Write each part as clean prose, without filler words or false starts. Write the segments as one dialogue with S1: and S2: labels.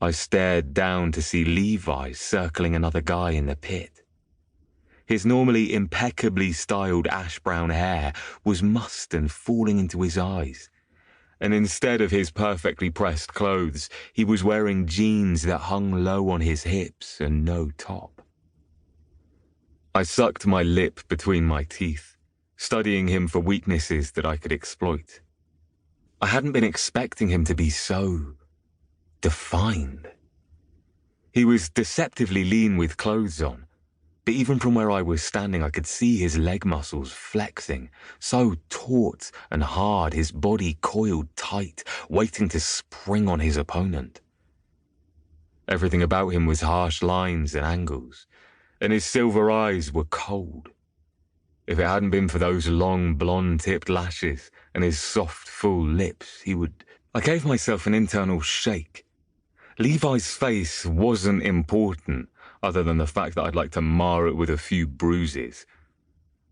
S1: I stared down to see Levi circling another guy in the pit. His normally impeccably styled ash-brown hair was mussed and falling into his eyes, and instead of his perfectly pressed clothes, he was wearing jeans that hung low on his hips and no top. I sucked my lip between my teeth, studying him for weaknesses that I could exploit. I hadn't been expecting him to be so defined. He was deceptively lean with clothes on, but even from where I was standing I could see his leg muscles flexing, so taut and hard, his body coiled tight, waiting to spring on his opponent. Everything about him was harsh lines and angles, and his silver eyes were cold. If it hadn't been for those long blonde-tipped lashes and his soft, full lips, he would... I gave myself an internal shake. Levi's face wasn't important, other than the fact that I'd like to mar it with a few bruises.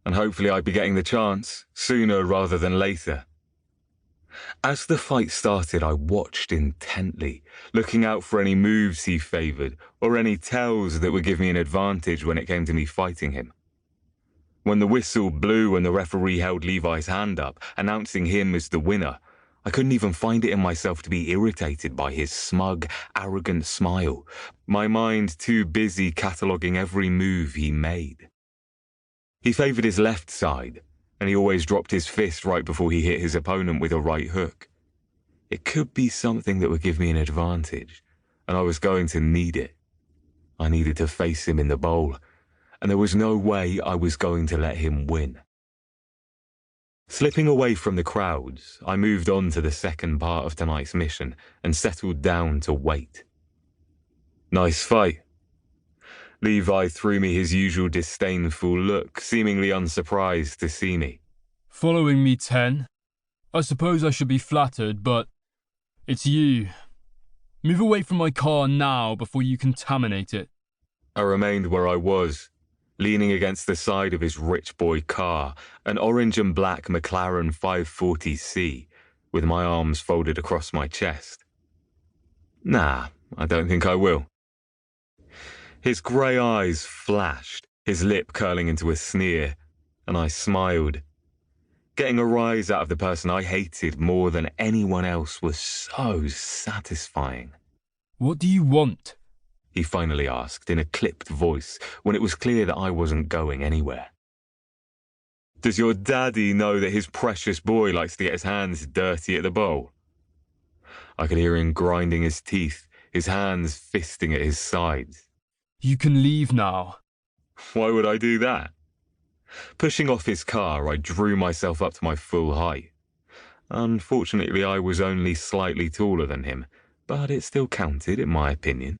S1: And hopefully I'd be getting the chance, sooner rather than later. As the fight started, I watched intently, looking out for any moves he favored, or any tells that would give me an advantage when it came to me fighting him. When the whistle blew and the referee held Levi's hand up, announcing him as the winner, I couldn't even find it in myself to be irritated by his smug, arrogant smile, my mind too busy cataloguing every move he made. He favored his left side, and he always dropped his fist right before he hit his opponent with a right hook. It could be something that would give me an advantage, and I was going to need it. I needed to face him in the bowl, and there was no way I was going to let him win. Slipping away from the crowds, I moved on to the second part of tonight's mission and settled down to wait. Nice fight. Levi threw me his usual disdainful look, seemingly unsurprised to see me.
S2: Following me 10? I suppose I should be flattered, but it's you. Move away from my car now before you contaminate it.
S1: I remained where I was, leaning against the side of his rich boy car, an orange and black McLaren 540C, with my arms folded across my chest. Nah, I don't think I will. His grey eyes flashed, his lip curling into a sneer, and I smiled. Getting a rise out of the person I hated more than anyone else was so satisfying.
S2: What do you want?
S1: He finally asked in a clipped voice when it was clear that I wasn't going anywhere. Does your daddy know that his precious boy likes to get his hands dirty at the bowl? I could hear him grinding his teeth, his hands fisting at his sides.
S2: You can leave now.
S1: Why would I do that? Pushing off his car, I drew myself up to my full height. Unfortunately, I was only slightly taller than him, but it still counted, in my opinion.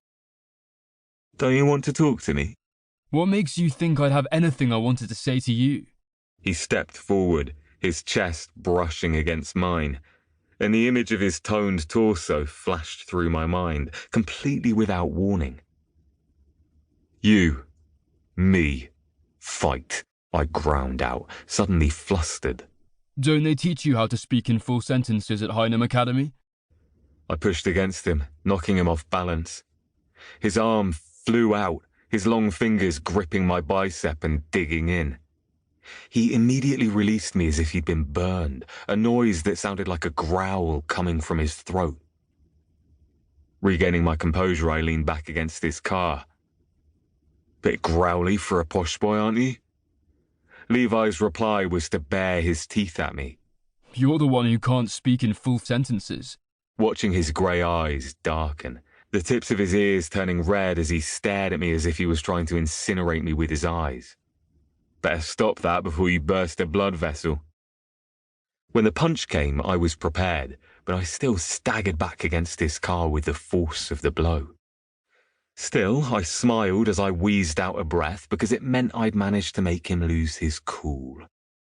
S1: Don't you want to talk to me?
S2: What makes you think I'd have anything I wanted to say to you?
S1: He stepped forward, his chest brushing against mine, and the image of his toned torso flashed through my mind, completely without warning. You, me, fight, I ground out, suddenly flustered.
S2: Don't they teach you how to speak in full sentences at Hynum Academy?
S1: I pushed against him, knocking him off balance. His arm flew out, his long fingers gripping my bicep and digging in. He immediately released me as if he'd been burned, a noise that sounded like a growl coming from his throat. Regaining my composure, I leaned back against his car. Bit growly for a posh boy, aren't you? Levi's reply was to bare his teeth at me.
S2: You're the one who can't speak in full sentences.
S1: Watching his grey eyes darken, the tips of his ears turning red as he stared at me as if he was trying to incinerate me with his eyes. Better stop that before you burst a blood vessel. When the punch came, I was prepared, but I still staggered back against his car with the force of the blow. Still, I smiled as I wheezed out a breath because it meant I'd managed to make him lose his cool,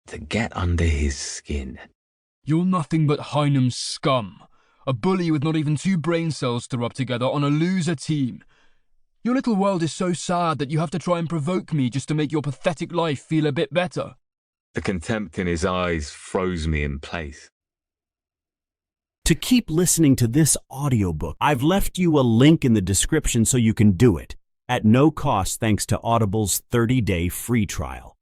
S1: to get under his skin.
S2: You're nothing but Hynum's scum, a bully with not even 2 brain cells to rub together on a loser team. Your little world is so sad that you have to try and provoke me just to make your pathetic life feel a bit better.
S1: The contempt in his eyes froze me in place.
S3: to keep listening to this audiobook. I've left you a link in the description so you can do it, at no cost thanks to Audible's 30-day free trial.